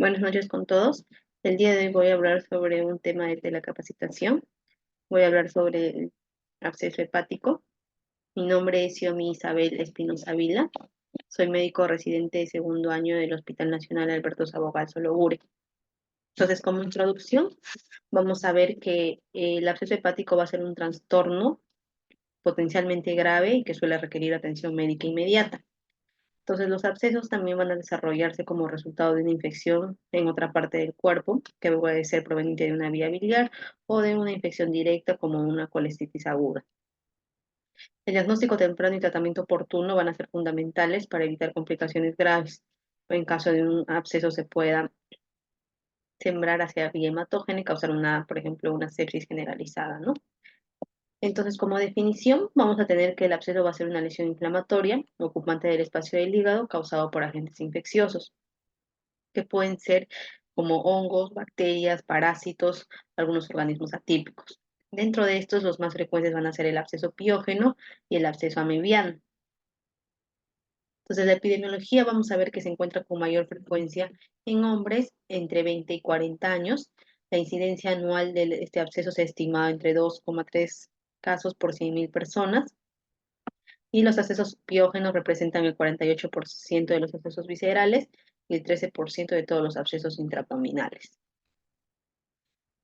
Buenas noches con todos. El día de hoy voy a hablar sobre un tema de la capacitación. Voy a hablar sobre el absceso hepático. Mi nombre es Xiomi Isabel Espinosa Vila. Soy médico residente de segundo año del Hospital Nacional Alberto Sabogal Sologure. Entonces, como introducción, vamos a ver que el absceso hepático va a ser un trastorno potencialmente grave y que suele requerir atención médica inmediata. Entonces, los abscesos también van a desarrollarse como resultado de una infección en otra parte del cuerpo, que puede ser proveniente de una vía biliar o de una infección directa como una colestitis aguda. El diagnóstico temprano y tratamiento oportuno van a ser fundamentales para evitar complicaciones graves. En caso de un absceso se pueda sembrar hacia vía hematógena y causar por ejemplo, una sepsis generalizada, ¿no? Entonces, como definición, vamos a tener que el absceso va a ser una lesión inflamatoria ocupante del espacio del hígado causado por agentes infecciosos, que pueden ser como hongos, bacterias, parásitos, algunos organismos atípicos. Dentro de estos, los más frecuentes van a ser el absceso piógeno y el absceso amebiano. Entonces, la epidemiología vamos a ver que se encuentra con mayor frecuencia en hombres entre 20 y 40 años. La incidencia anual de este absceso se ha estimado entre 2,3 casos por 100.000 personas. Y los abscesos piógenos representan el 48% de los abscesos viscerales y el 13% de todos los abscesos intraabdominales.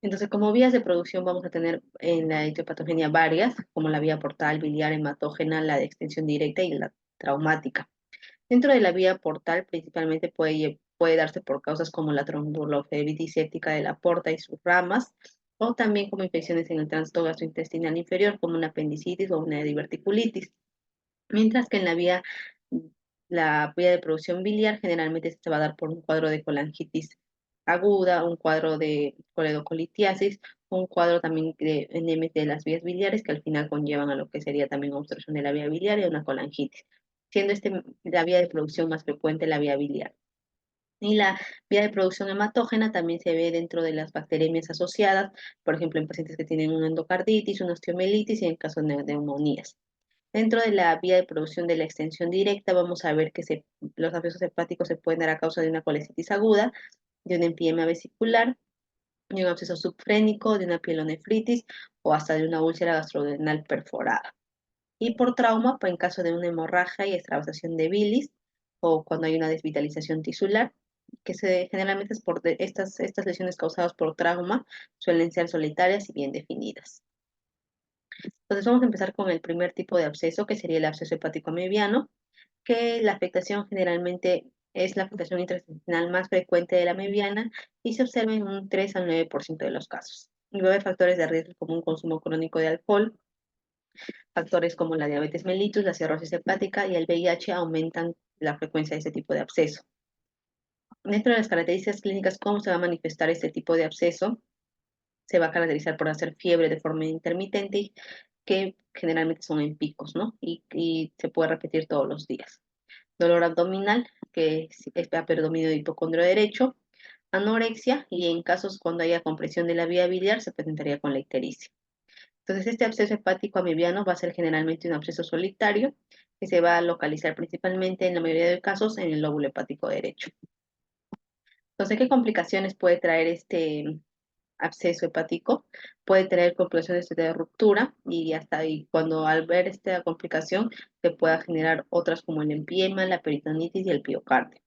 Entonces, como vías de producción vamos a tener en la etiopatogenia varias, como la vía portal, biliar, hematógena, la de extensión directa y la traumática. Dentro de la vía portal, principalmente puede darse por causas como la tromboflebitis séptica de la porta y sus ramas, o también como infecciones en el tránsito gastrointestinal inferior, como una apendicitis o una diverticulitis. Mientras que en la vía de producción biliar generalmente se va a dar por un cuadro de colangitis aguda, un cuadro de coledocolitiasis, un cuadro también de enemas de las vías biliares que al final conllevan a lo que sería también obstrucción de la vía biliar y una colangitis, siendo la vía de producción más frecuente la vía biliar. Y la vía de producción hematógena también se ve dentro de las bacteremias asociadas, por ejemplo, en pacientes que tienen una endocarditis, una osteomielitis y en caso de neumonías. Dentro de la vía de producción de la extensión directa, vamos a ver que los abscesos hepáticos se pueden dar a causa de una colestitis aguda, de un empiema vesicular, de un absceso subfrénico, de una pielonefritis o hasta de una úlcera gastrodenal perforada. Y por trauma, pues en caso de una hemorragia y extravasación de bilis o cuando hay una desvitalización tisular, generalmente es estas lesiones causadas por trauma, suelen ser solitarias y bien definidas. Entonces vamos a empezar con el primer tipo de absceso, que sería el absceso hepático amebiano, que la afectación generalmente es la afectación intraintestinal más frecuente de la amebiana y se observa en un 3 al 9% de los casos. Luego hay factores de riesgo como un consumo crónico de alcohol, factores como la diabetes mellitus, la cirrosis hepática y el VIH aumentan la frecuencia de este tipo de absceso. Dentro de las características clínicas, ¿cómo se va a manifestar este tipo de absceso? Se va a caracterizar por hacer fiebre de forma intermitente, que generalmente son en picos, ¿no? Y se puede repetir todos los días. Dolor abdominal, que es predominio de hipocondrio derecho, anorexia, y en casos cuando haya compresión de la vía biliar se presentaría con la ictericia. Entonces, este absceso hepático amebiano va a ser generalmente un absceso solitario que se va a localizar principalmente en la mayoría de casos en el lóbulo hepático derecho. Entonces, ¿qué complicaciones puede traer este absceso hepático? Puede traer complicaciones de ruptura y hasta ahí, cuando al ver esta complicación se pueda generar otras como el empiema, la peritonitis y el piocardio.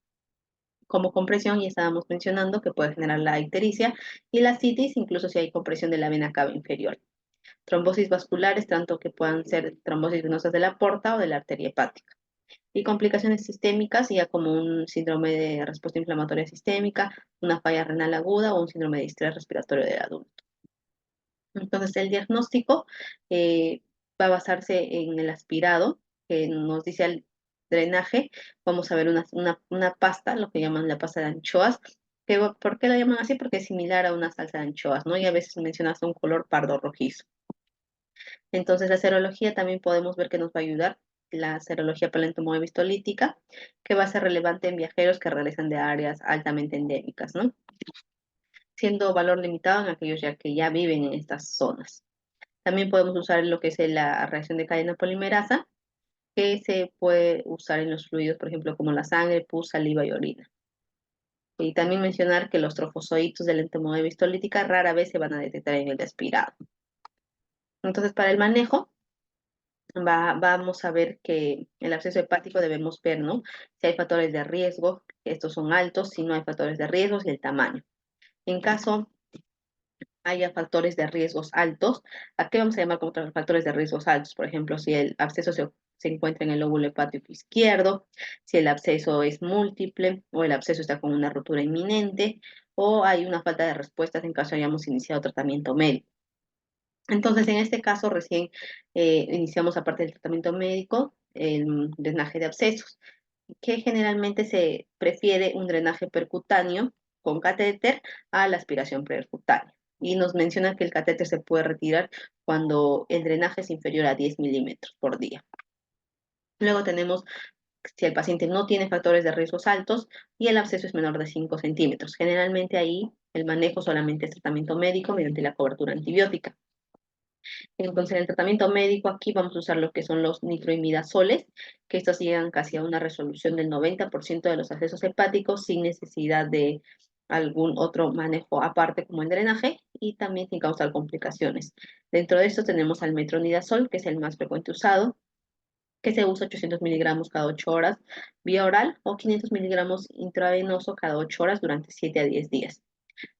Como compresión, ya estábamos mencionando que puede generar la ictericia y la citis, incluso si hay compresión de la vena cava inferior. Trombosis vasculares, tanto que puedan ser trombosis venosas de la porta o de la arteria hepática. Y complicaciones sistémicas, ya como un síndrome de respuesta inflamatoria sistémica, una falla renal aguda o un síndrome de estrés respiratorio del adulto. Entonces, el diagnóstico va a basarse en el aspirado, que nos dice el drenaje. Vamos a ver una pasta, lo que llaman la pasta de anchoas. ¿Por qué la llaman así? Porque es similar a una salsa de anchoas, ¿no? Y a veces mencionas un color pardo rojizo. Entonces, la serología también podemos ver que nos va a ayudar. La serología palentomoebistolítica, que va a ser relevante en viajeros que regresan de áreas altamente endémicas, ¿no? Siendo valor limitado en aquellos que ya viven en estas zonas. También podemos usar lo que es la reacción de cadena polimerasa, que se puede usar en los fluidos, por ejemplo, como la sangre, pus, saliva y orina. Y también mencionar que los trofozoitos de la entomografía histolítica rara vez se van a detectar en el aspirado. Entonces, para el manejo, vamos a ver que el absceso hepático debemos ver, ¿no? Si hay factores de riesgo, estos son altos; si no hay factores de riesgo, y el tamaño. En caso haya factores de riesgos altos, ¿a qué vamos a llamar como factores de riesgos altos? Por ejemplo, si el absceso se encuentra en el lóbulo hepático izquierdo, si el absceso es múltiple, o el absceso está con una rotura inminente, o hay una falta de respuestas en caso hayamos iniciado tratamiento médico. Entonces, en este caso, recién iniciamos, aparte del tratamiento médico, el drenaje de abscesos, que generalmente se prefiere un drenaje percutáneo con catéter a la aspiración percutánea. Y nos menciona que el catéter se puede retirar cuando el drenaje es inferior a 10 milímetros por día. Luego tenemos si el paciente no tiene factores de riesgos altos y el absceso es menor de 5 centímetros. Generalmente ahí el manejo solamente es tratamiento médico mediante la cobertura antibiótica. Entonces, en el tratamiento médico aquí vamos a usar lo que son los nitroimidazoles, que estos llegan casi a una resolución del 90% de los accesos hepáticos sin necesidad de algún otro manejo aparte como el drenaje y también sin causar complicaciones. Dentro de esto tenemos al metronidazol, que es el más frecuente usado, que se usa 800 miligramos cada 8 horas vía oral o 500 miligramos intravenoso cada 8 horas durante 7 a 10 días.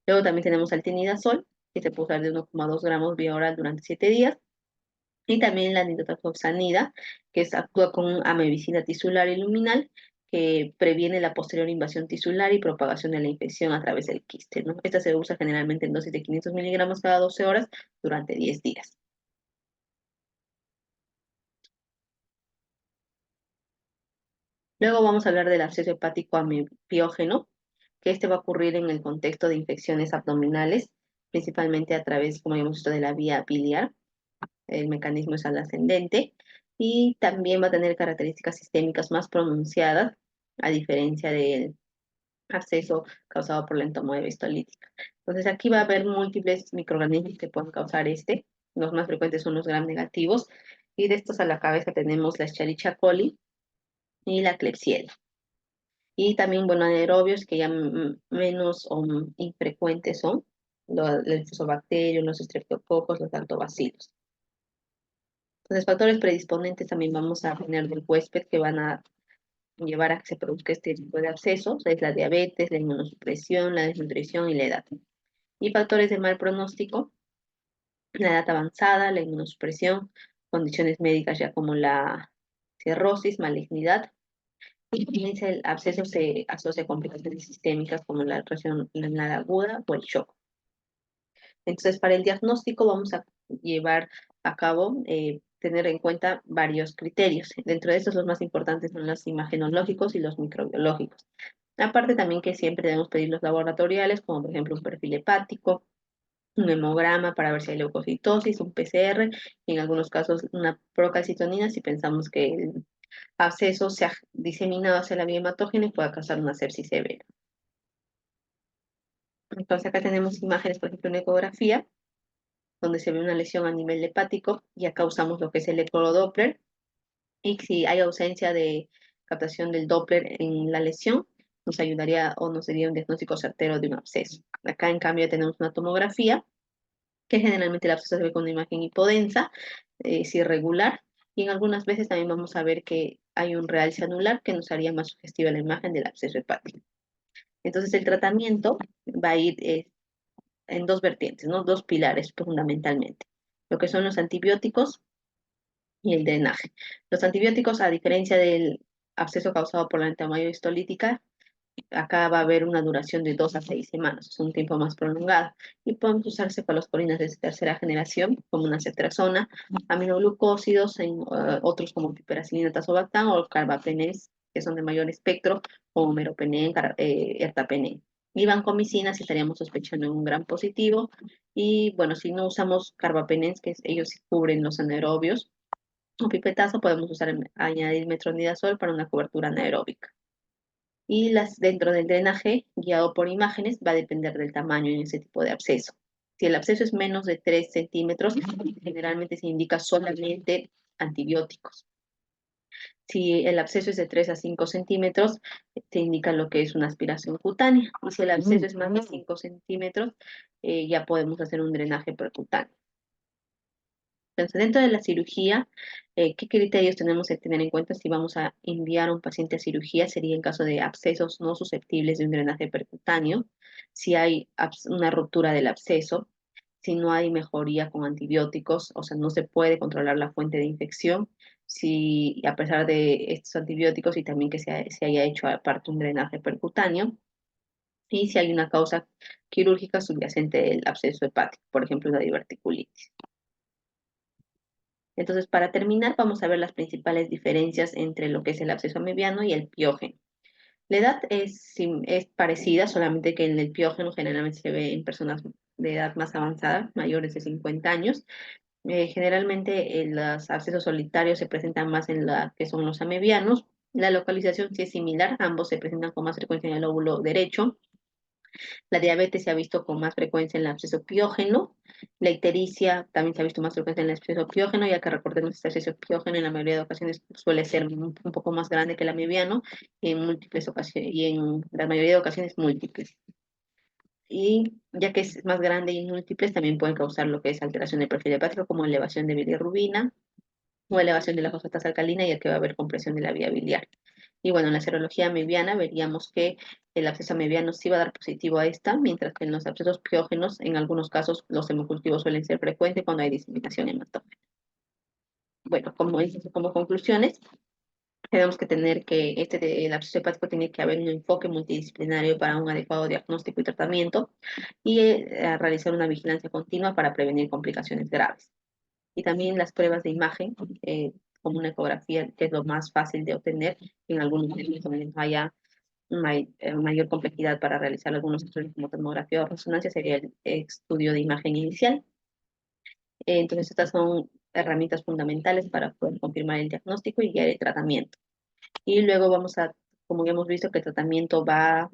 Luego también tenemos al tinidazol, que se puede usar de 1,2 gramos vía oral durante 7 días. Y también la nitazoxanida, que actúa con amebicina tisular y luminal, que previene la posterior invasión tisular y propagación de la infección a través del quiste, ¿no? Esta se usa generalmente en dosis de 500 miligramos cada 12 horas durante 10 días. Luego vamos a hablar del absceso hepático amibiógeno, que este va a ocurrir en el contexto de infecciones abdominales, principalmente a través, como hemos visto, de la vía biliar. El mecanismo es al ascendente y también va a tener características sistémicas más pronunciadas, a diferencia del absceso causado por la entomoeba histolítica. Entonces aquí va a haber múltiples microorganismos que pueden causar este. Los más frecuentes son los gram negativos y de estos a la cabeza tenemos la Escherichia coli y la Klebsiella. Y también, bueno, anaerobios que ya menos o infrecuentes son el fusobacterium, los estreptococos, los lactobacilos. Entonces, factores predisponentes también vamos a tener del huésped que van a llevar a que se produzca este tipo de abscesos, es la diabetes, la inmunosupresión, la desnutrición y la edad. Y factores de mal pronóstico, la edad avanzada, la inmunosupresión, condiciones médicas ya como la cirrosis, malignidad. Y también el absceso se asocia a complicaciones sistémicas como la reacción renal aguda o el shock. Entonces, para el diagnóstico vamos a llevar a cabo, tener en cuenta varios criterios. Dentro de estos, los más importantes son los imagenológicos y los microbiológicos. Aparte también que siempre debemos pedir los laboratoriales, como por ejemplo un perfil hepático, un hemograma para ver si hay leucocitosis, un PCR, y en algunos casos una procalcitonina si pensamos que el absceso se ha diseminado hacia la vía hematógena y pueda causar una sepsis severa. Entonces acá tenemos imágenes, por ejemplo, en ecografía, donde se ve una lesión a nivel hepático y acá usamos lo que es el ecodoppler. Y si hay ausencia de captación del Doppler en la lesión, nos ayudaría o nos sería un diagnóstico certero de un absceso. Acá, en cambio, tenemos una tomografía, que generalmente el absceso se ve con una imagen hipodensa, es irregular, y en algunas veces también vamos a ver que hay un realce anular que nos haría más sugestiva la imagen del absceso hepático. Entonces, el tratamiento va a ir en dos vertientes, ¿no? Dos pilares fundamentalmente. Lo que son los antibióticos y el drenaje. Los antibióticos, a diferencia del absceso causado por la entamoeba histolítica, acá va a haber una duración de 2 a 6 semanas, es un tiempo más prolongado. Y pueden usar cefalosporinas de tercera generación, como una cetrazona, aminoglucósidos, otros como piperacilina, tazobactam o carbapenems, que son de mayor espectro, como meropenem, ertapenem. Y vancomicinas estaríamos sospechando en un gran positivo. Y bueno, si no usamos carbapenems, que ellos sí cubren los anaerobios, o pipetazo, podemos usar añadir metronidazol para una cobertura anaeróbica. Y dentro del drenaje, guiado por imágenes, va a depender del tamaño en ese tipo de absceso. Si el absceso es menos de 3 centímetros, generalmente se indica solamente antibióticos. Si el absceso es de 3 a 5 centímetros, te indica lo que es una aspiración cutánea. Y si el absceso es más de 5 centímetros, ya podemos hacer un drenaje percutáneo. Entonces, dentro de la cirugía, ¿qué criterios tenemos que tener en cuenta si vamos a enviar a un paciente a cirugía? Sería en caso de abscesos no susceptibles de un drenaje percutáneo, si hay una ruptura del absceso, si no hay mejoría con antibióticos, o sea, no se puede controlar la fuente de infección, si a pesar de estos antibióticos y también que se haya hecho aparte un drenaje percutáneo, y si hay una causa quirúrgica subyacente del absceso hepático, por ejemplo, la diverticulitis. Entonces, para terminar, vamos a ver las principales diferencias entre lo que es el absceso mebiano y el piógeno. La edad es parecida, solamente que el piógeno generalmente se ve en personas de edad más avanzada, mayores de 50 años. Generalmente los abscesos solitarios se presentan más en la que son los amebianos. La localización sí es similar, ambos se presentan con más frecuencia en el lóbulo derecho. La diabetes se ha visto con más frecuencia en el absceso piógeno. La ictericia también se ha visto más frecuencia en el absceso piógeno, ya que recordemos que este absceso piógeno en la mayoría de ocasiones suele ser un poco más grande que el amebiano y en múltiples ocasiones, y en la mayoría de ocasiones múltiples. Y ya que es más grande y múltiples, también pueden causar lo que es alteración del perfil hepático, como elevación de bilirrubina o elevación de la fosfatasa alcalina, ya que va a haber compresión de la vía biliar. Y bueno, en la serología mebiana veríamos que el absceso mebiano sí va a dar positivo a esta, mientras que en los abscesos piógenos, en algunos casos, los hemocultivos suelen ser frecuentes cuando hay diseminación hematógena. Bueno, como conclusiones, tenemos que tener que el absceso hepático tiene que haber un enfoque multidisciplinario para un adecuado diagnóstico y tratamiento y realizar una vigilancia continua para prevenir complicaciones graves. Y también las pruebas de imagen, como una ecografía, que es lo más fácil de obtener en algunos momentos donde no haya mayor complejidad para realizar algunos estudios como tomografía o resonancia, sería el estudio de imagen inicial. Entonces, estas son herramientas fundamentales para poder confirmar el diagnóstico y guiar el tratamiento. Y luego como ya hemos visto, que el tratamiento va a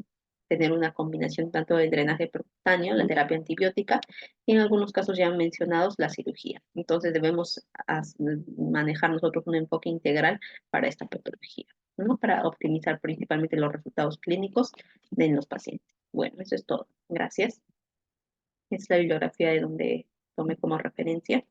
tener una combinación tanto del drenaje percutáneo, la terapia antibiótica, y en algunos casos ya mencionados, la cirugía. Entonces debemos manejar nosotros un enfoque integral para esta patología, ¿no? Para optimizar principalmente los resultados clínicos de los pacientes. Bueno, eso es todo. Gracias. Es la bibliografía de donde tomé como referencia.